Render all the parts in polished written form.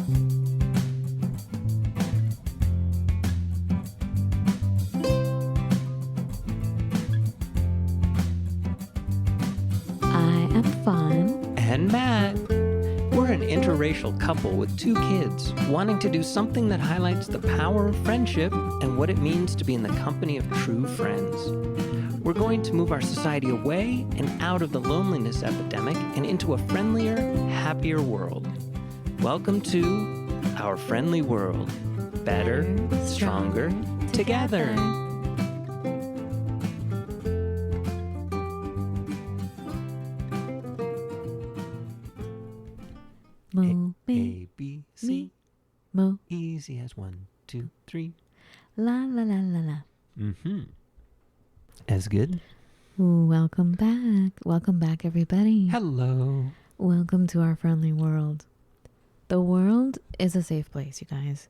I am Fawn. And Matt. We're an interracial couple with 2 kids, wanting to do something that highlights the power of friendship and what it means to be in the company of true friends. We're going to move our society away and out of the loneliness epidemic and into a friendlier, happier world. Welcome to our friendly world. Better, stronger, together. Moo, A, B, C. moo, Easy as 1, 2, 3. la la la la la. Mm-hmm. As good. Ooh, welcome back everybody. Hello. Welcome to our friendly world. The world is a safe place, you guys,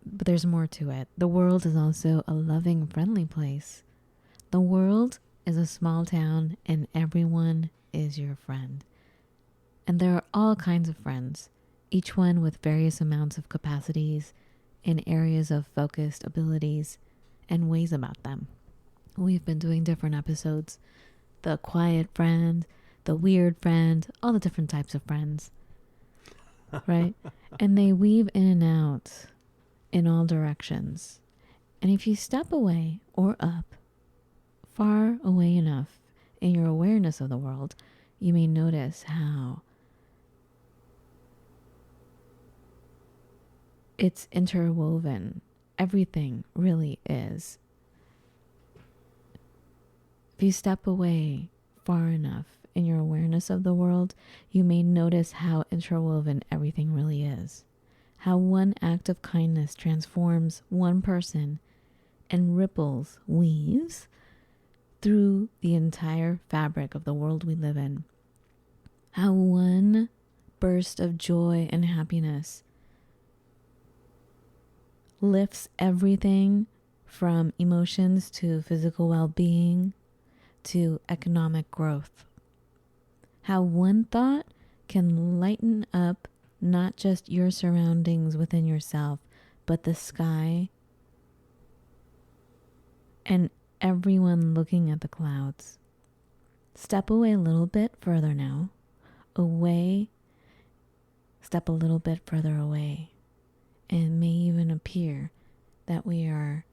but there's more to it. The world is also a loving, friendly place. The world is a small town and everyone is your friend. And there are all kinds of friends, each one with various amounts of capacities in areas of focused abilities and ways about them. We've been doing different episodes. The quiet friend, the weird friend, all the different types of friends, right? And they weave in and out in all directions. And if you step away or up, far away enough in your awareness of the world, you may notice how it's interwoven. Everything really is. If you step away far enough in your awareness of the world, you may notice how interwoven everything really is. How one act of kindness transforms one person and ripples, weaves through the entire fabric of the world we live in. How one burst of joy and happiness lifts everything from emotions to physical well-being to economic growth. How one thought can lighten up not just your surroundings within yourself, but the sky and everyone looking at the clouds. Step away a little bit further now. Step a little bit further away. And it may even appear that we are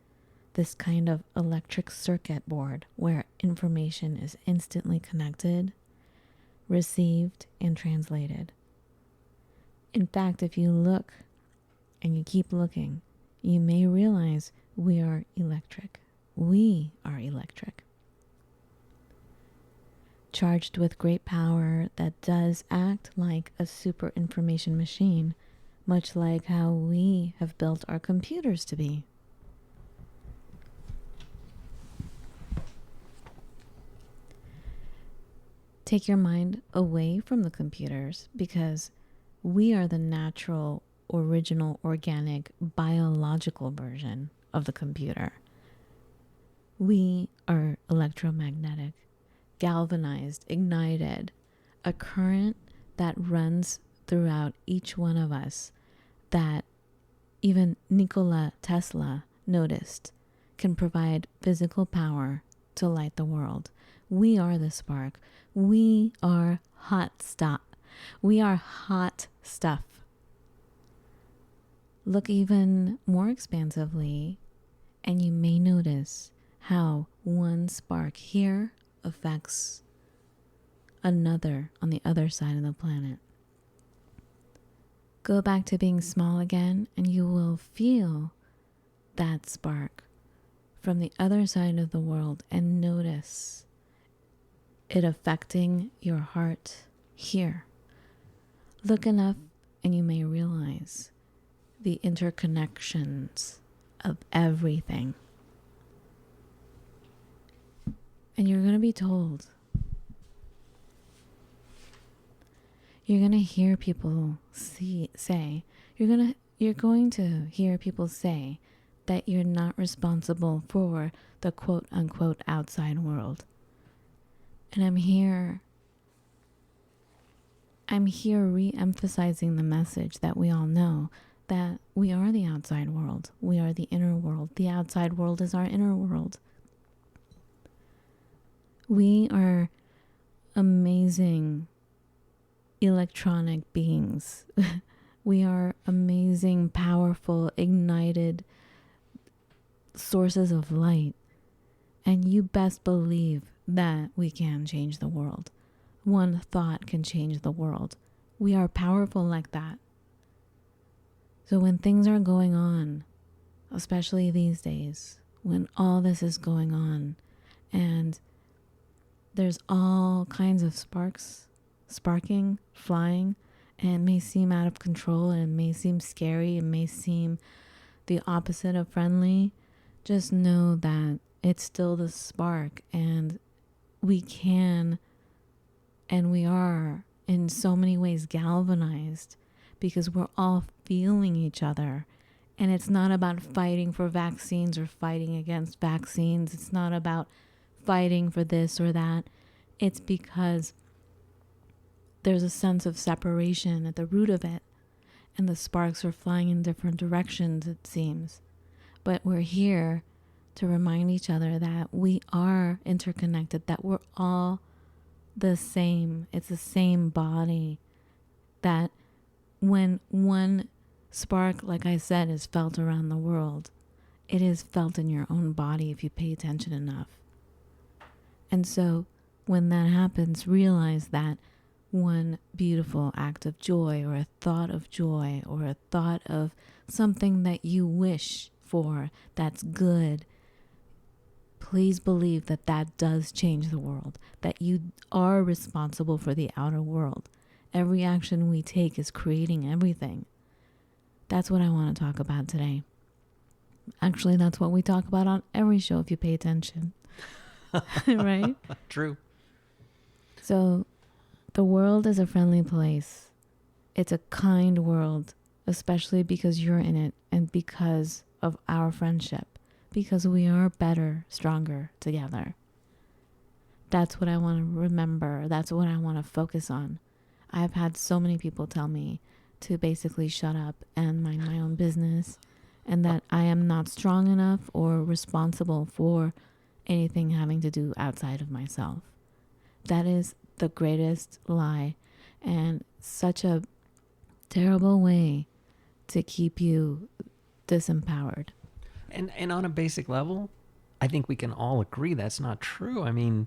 this kind of electric circuit board where information is instantly connected, received, and translated. In fact, if you look and you keep looking, you may realize we are electric. We are electric. Charged with great power that does act like a super information machine, much like how we have built our computers to be. Take your mind away from the computers because we are the natural, original, organic, biological version of the computer. We are electromagnetic, galvanized, ignited, a current that runs throughout each one of us that even Nikola Tesla noticed can provide physical power to light the world. We are the spark. We are hot stuff. We are hot stuff. Look even more expansively, and you may notice how one spark here affects another on the other side of the planet. Go back to being small again, and you will feel that spark from the other side of the world and notice it affecting your heart here. Look enough and you may realize the interconnections of everything. And you're going to be told. You're going to hear people say, you're going to hear people say that you're not responsible for the quote unquote outside world. And I'm here I'm here re-emphasizing the message that we all know, that we are the outside world. We are the inner world. The outside world is our inner world. We are amazing electronic beings. We are amazing, powerful, ignited sources of light. And you best believe that we can change the world. One thought can change the world. We are powerful like that. So when things are going on, especially these days, when all this is going on and there's all kinds of sparking, flying, and it may seem out of control and it may seem scary, it may seem the opposite of friendly, just know that it's still the spark, and we can and we are in so many ways galvanized because we're all feeling each other. And it's not about fighting for vaccines or fighting against vaccines. It's not about fighting for this or that. It's because there's a sense of separation at the root of it. And the sparks are flying in different directions, it seems. But we're here to remind each other that we are interconnected, that we're all the same. It's the same body. That when one spark, like I said, is felt around the world, it is felt in your own body if you pay attention enough. And so when that happens, realize that one beautiful act of joy or a thought of joy or a thought of something that you wish for that's good, please believe that that does change the world, that you are responsible for the outer world. Every action we take is creating everything. That's what I want to talk about today. Actually, that's what we talk about on every show if you pay attention. Right? True. So the world is a friendly place. It's a kind world, especially because you're in it and because of our friendship. Because we are better, stronger together. That's what I want to remember. That's what I want to focus on. I've had so many people tell me to basically shut up and mind my own business, and that I am not strong enough or responsible for anything having to do outside of myself. That is the greatest lie and such a terrible way to keep you disempowered. And on a basic level, I think we can all agree that's not true. I mean,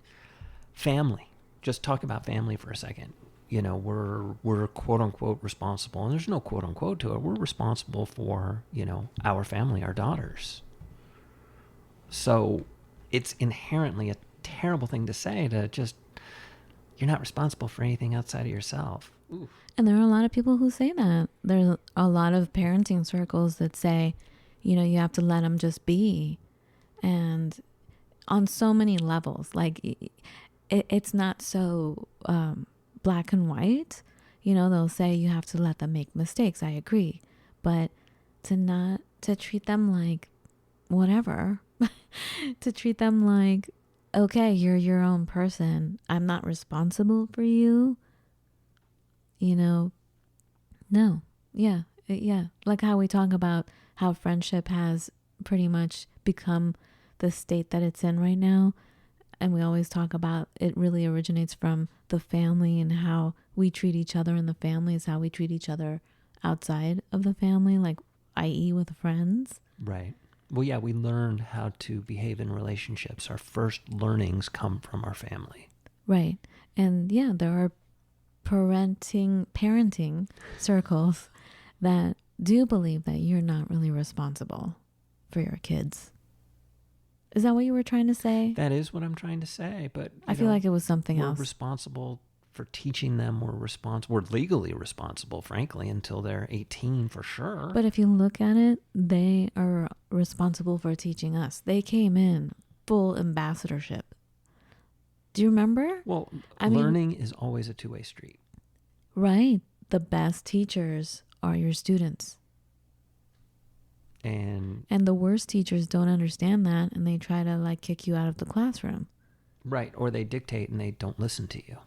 family. Just talk about family for a second. You know, we're quote unquote responsible, and there's no quote unquote to it. We're responsible for, you know, our family, our daughters. So it's inherently a terrible thing to say, to just, you're not responsible for anything outside of yourself. Oof. And there are a lot of people who say that. There's a lot of parenting circles that say, you know, you have to let them just be. And on so many levels, like it's not so black and white. You know, they'll say you have to let them make mistakes. I agree. But to treat them like whatever, to treat them like, okay, you're your own person. I'm not responsible for you. You know, no. Yeah. Like how we talk about how friendship has pretty much become the state that it's in right now. And we always talk about it really originates from the family, and how we treat each other in the family is how we treat each other outside of the family, like i.e. with friends. Right. Well, yeah, we learn how to behave in relationships. Our first learnings come from our family. Right. And yeah, there are parenting circles that do believe that you're not really responsible for your kids. Is that what you were trying to say? That is what I'm trying to say, but I feel like it was something else. We're responsible for teaching them. We're legally responsible, frankly, until they're 18 for sure. But if you look at it, they are responsible for teaching us. They came in full ambassadorship. Do you remember? Well, learning is always a two-way street. Right. The best teachers are your students. And the worst teachers don't understand that, and they try to like kick you out of the classroom. Right. Or they dictate and they don't listen to you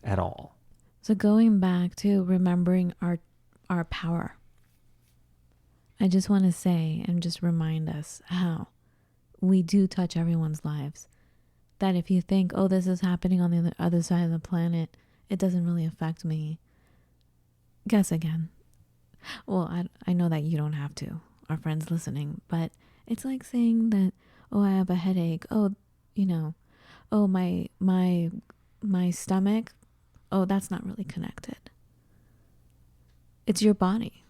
at all. So going back to remembering our power, I just want to say and just remind us how we do touch everyone's lives. That if you think, oh, this is happening on the other side of the planet, it doesn't really affect me. Guess again. Well, I know that you don't have to, our friends listening, but it's like saying that, oh, I have a headache. Oh, oh, my stomach. Oh, that's not really connected. It's your body.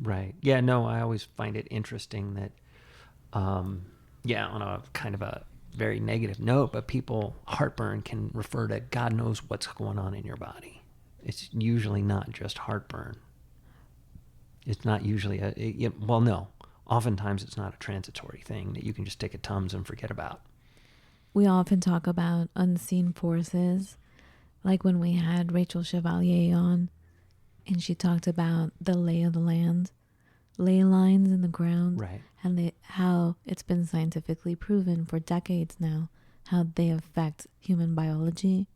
Right. Yeah, no, I always find it interesting that, on a kind of a very negative note, but heartburn can refer to God knows what's going on in your body. It's usually not just heartburn. It's not usually oftentimes it's not a transitory thing that you can just take a Tums and forget about. We often talk about unseen forces, like when we had Rachel Chevalier on, and she talked about the lay of the land, ley lines in the ground, right, and how it's been scientifically proven for decades now how they affect human biology.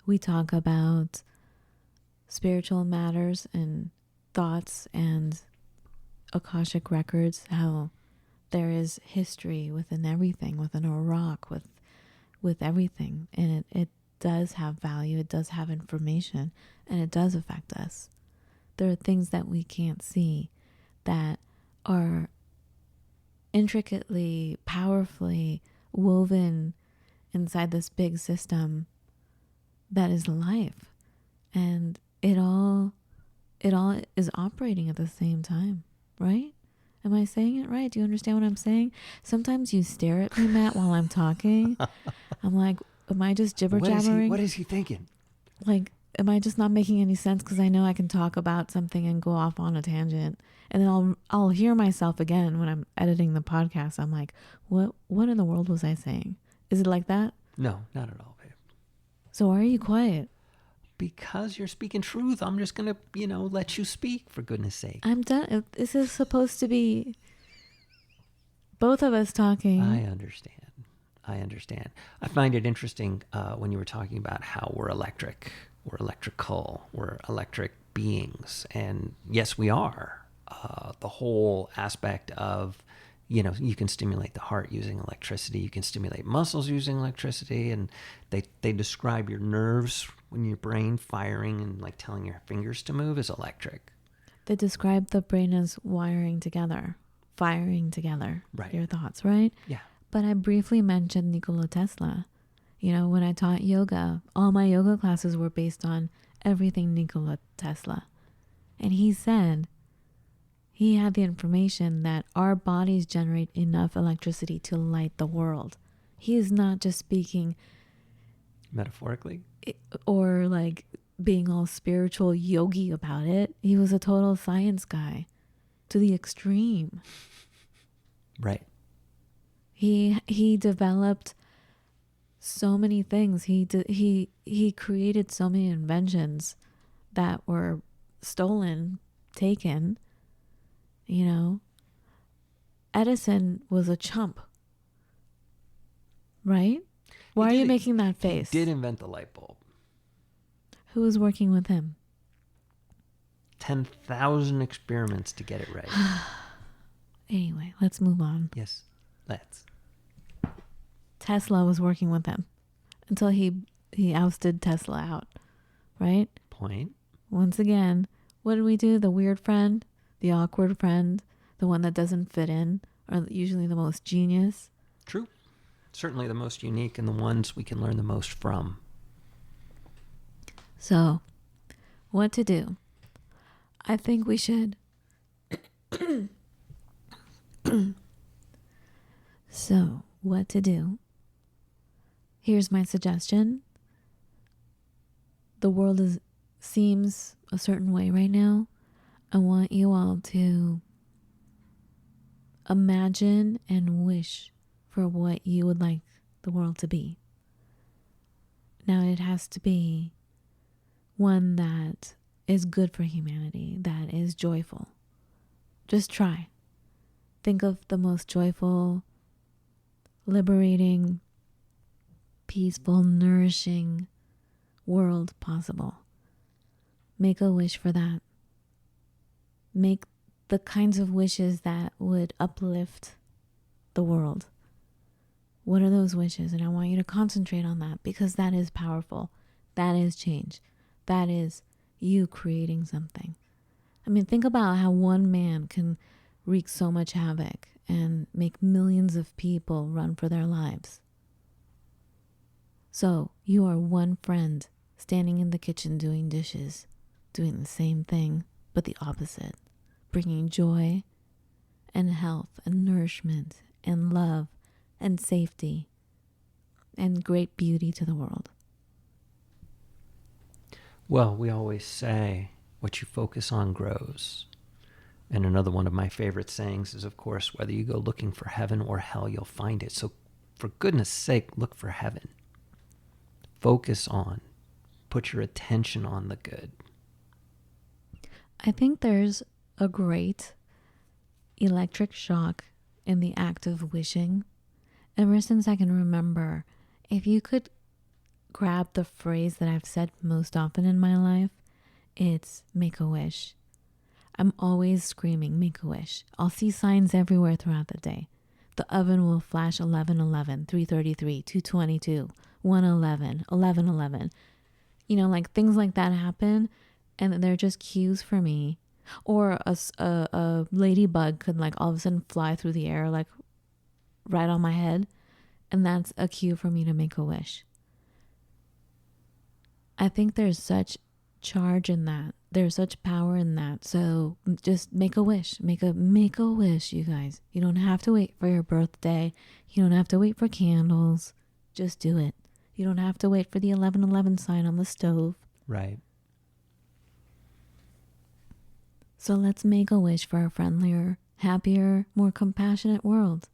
We talk about spiritual matters and thoughts and Akashic records, how there is history within everything, within a rock, with everything, and it does have value, it does have information, and it does affect us. There are things that we can't see that are intricately, powerfully woven inside this big system that is life, and it all is operating at the same time, right? Am I saying it right? Do you understand what I'm saying? Sometimes you stare at me, Matt, while I'm talking. I'm like, am I just jibber jabbering? What is he thinking? Like, am I just not making any sense? Because I know I can talk about something and go off on a tangent, and then I'll hear myself again when I'm editing the podcast. I'm like, what in the world was I saying? Is it like that? No, not at all, babe. So why are you quiet? Because you're speaking truth. I'm just gonna, let you speak, for goodness sake. I'm done. This is supposed to be both of us talking. I understand. I find it interesting when you were talking about how we're electric, we're electrical, we're electric beings. And yes, we are. The whole aspect of, you can stimulate the heart using electricity. You can stimulate muscles using electricity. And they describe your nerves when your brain firing and like telling your fingers to move is electric. They describe the brain as wiring together, firing together. Right. Your thoughts, right? Yeah. But I briefly mentioned Nikola Tesla. When I taught yoga, all my yoga classes were based on everything Nikola Tesla. And he said he had the information that our bodies generate enough electricity to light the world. He is not just speaking Metaphorically? Or like being all spiritual yogi about it. He was a total science guy to the extreme. Right. He developed so many things. He created so many inventions that were stolen, taken. Edison was a chump, right? Why are you making that face? He did invent the light bulb. Who was working with him? 10,000 experiments to get it right. Anyway, let's move on. Yes, let's. Tesla was working with him until he ousted Tesla out, right? Point. Once again, what did we do? The weird friend, the awkward friend, the one that doesn't fit in, are usually the most genius. True. Certainly the most unique and the ones we can learn the most from. So, what to do? I think we should. So, what to do? Here's my suggestion. The world seems a certain way right now. I want you all to imagine and wish for what you would like the world to be. Now, it has to be one that is good for humanity, that is joyful. Just try. Think of the most joyful, liberating, peaceful, nourishing world possible. Make a wish for that. Make the kinds of wishes that would uplift the world. What are those wishes? And I want you to concentrate on that, because that is powerful. That is change. That is you creating something. I mean, think about how one man can wreak so much havoc and make millions of people run for their lives. So you are one friend standing in the kitchen doing dishes, doing the same thing, but the opposite, bringing joy and health and nourishment and love and safety and great beauty to the world. Well, we always say, what you focus on grows. And another one of my favorite sayings is, of course, whether you go looking for heaven or hell, you'll find it. So for goodness sake, look for heaven. Focus on, put your attention on the good. I think there's a great electric shock in the act of wishing. Ever since I can remember, if you could grab the phrase that I've said most often in my life, it's make a wish. I'm always screaming, make a wish. I'll see signs everywhere throughout the day. The oven will flash 11:11, 3:33, 2:22, 1:11, 11:11. You know, like things like that happen, and they're just cues for me. Or a ladybug could like all of a sudden fly through the air, like right on my head, and that's a cue for me to make a wish. I think there's such charge in that. There's such power in that. So just make a wish. Make a wish, you guys. You don't have to wait for your birthday. You don't have to wait for candles. Just do it. You don't have to wait for the 11:11 sign on the stove. Right. So let's make a wish for a friendlier, happier, more compassionate world.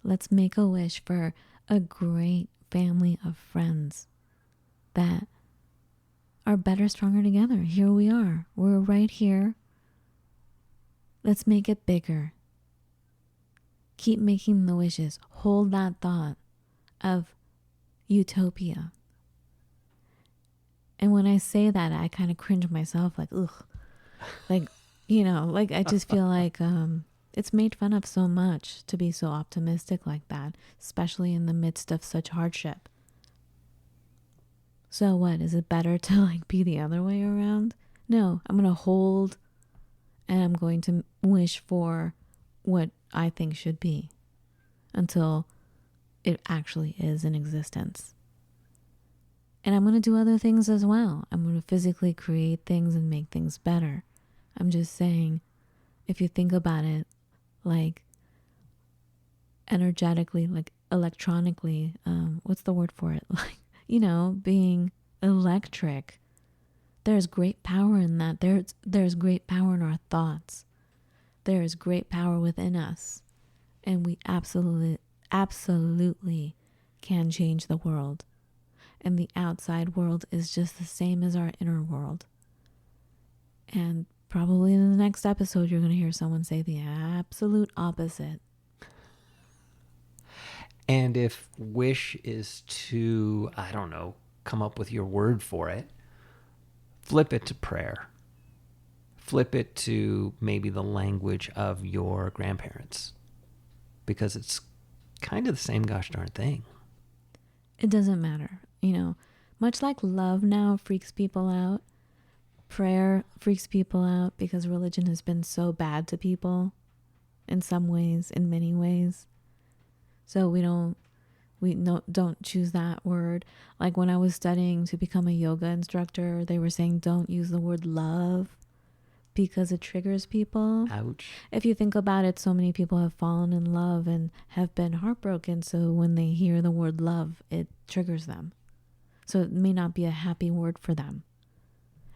Let's make a wish for a great family of friends that are better, stronger together. Here we are. We're right here. Let's make it bigger. Keep making the wishes. Hold that thought of utopia. And when I say that, I kind of cringe myself, like, ugh. Like, you know, like I just feel like it's made fun of so much to be so optimistic like that, especially in the midst of such hardship. So what? Is it better to like be the other way around? No, I'm going to hold and I'm going to wish for what I think should be until it actually is in existence. And I'm going to do other things as well. I'm going to physically create things and make things better. I'm just saying, if you think about it, like energetically, like electronically, what's the word for it? Like, you know, being electric. There's great power in that. There's great power in our thoughts. There is great power within us. And we absolutely can change the world. And the outside world is just the same as our inner world. And probably in the next episode, you're going to hear someone say the absolute opposite. And if wish is to, I don't know, come up with your word for it, flip it to prayer. Flip it to maybe the language of your grandparents. Because it's kind of the same gosh darn thing. It doesn't matter. You know, much like love now freaks people out, prayer freaks people out because religion has been so bad to people in some ways, in many ways. So we don't choose that word. Like when I was studying to become a yoga instructor, they were saying don't use the word love because it triggers people. Ouch. If you think about it, so many people have fallen in love and have been heartbroken. So when they hear the word love, it triggers them. So it may not be a happy word for them.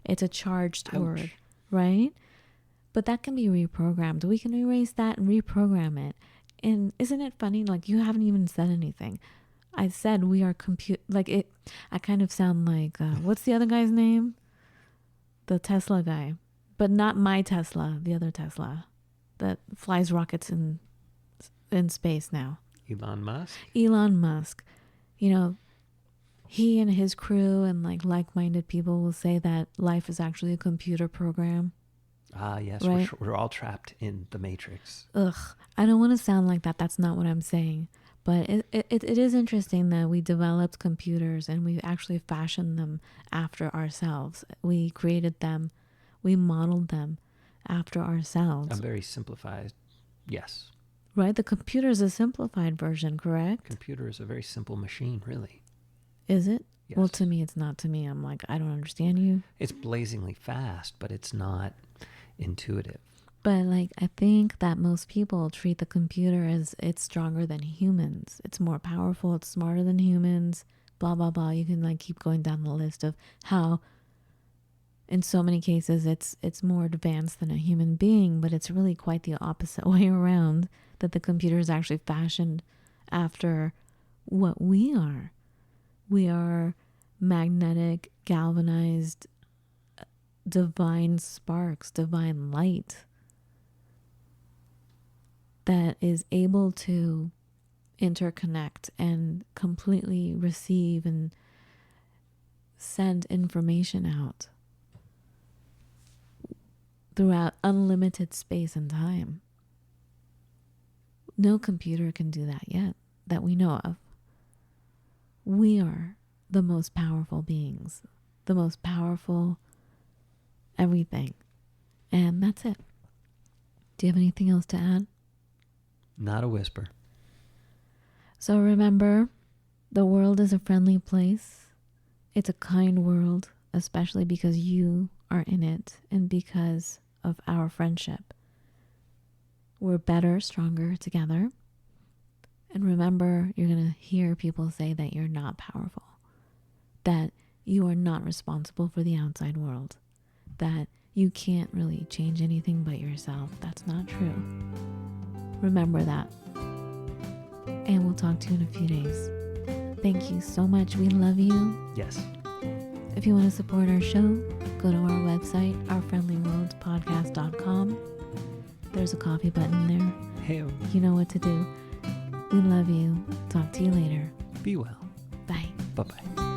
It's a charged Ouch. word, right? But that can be reprogrammed. We can erase that and reprogram it. And isn't it funny? Like you haven't even said anything. I said we are I kind of sound like, what's the other guy's name? The Tesla guy. But not my Tesla, the other Tesla that flies rockets in space now. Elon Musk. Elon Musk. You know, he and his crew and like-minded people will say that life is actually a computer program. Ah, yes, Right? we're all trapped in the matrix. Ugh, I don't want to sound like that. That's not what I'm saying. But it is interesting that we developed computers and we actually fashioned them after ourselves. We created them. We modeled them after ourselves. I'm very simplified. Yes. Right? The computer is a simplified version, correct? Computer is a very simple machine, really. Is it? Yes. Well, to me, it's not. To me, I'm like, I don't understand you. It's blazingly fast, but it's not intuitive. But like, I think that most people treat the computer as it's stronger than humans. It's more powerful. It's smarter than humans. Blah, blah, blah. You can like keep going down the list of how in so many cases it's more advanced than a human being, but it's really quite the opposite way around, that the computer is actually fashioned after what we are. We are magnetic, galvanized, divine sparks, divine light that is able to interconnect and completely receive and send information out throughout unlimited space and time. No computer can do that yet, that we know of. We are the most powerful beings, the most powerful everything. And that's it. Do you have anything else to add? Not a whisper. So remember, the world is a friendly place. It's a kind world, especially because you are in it and because of our friendship. We're better, stronger together. And remember, you're going to hear people say that you're not powerful, that you are not responsible for the outside world, that you can't really change anything but yourself. That's not true. Remember that. And we'll talk to you in a few days. Thank you so much. We love you. Yes. If you want to support our show, go to our website, ourfriendlyworldspodcast.com. There's a coffee button there. Hey, You know what to do. We love you. Talk to you later. be well. Bye. Bye-bye.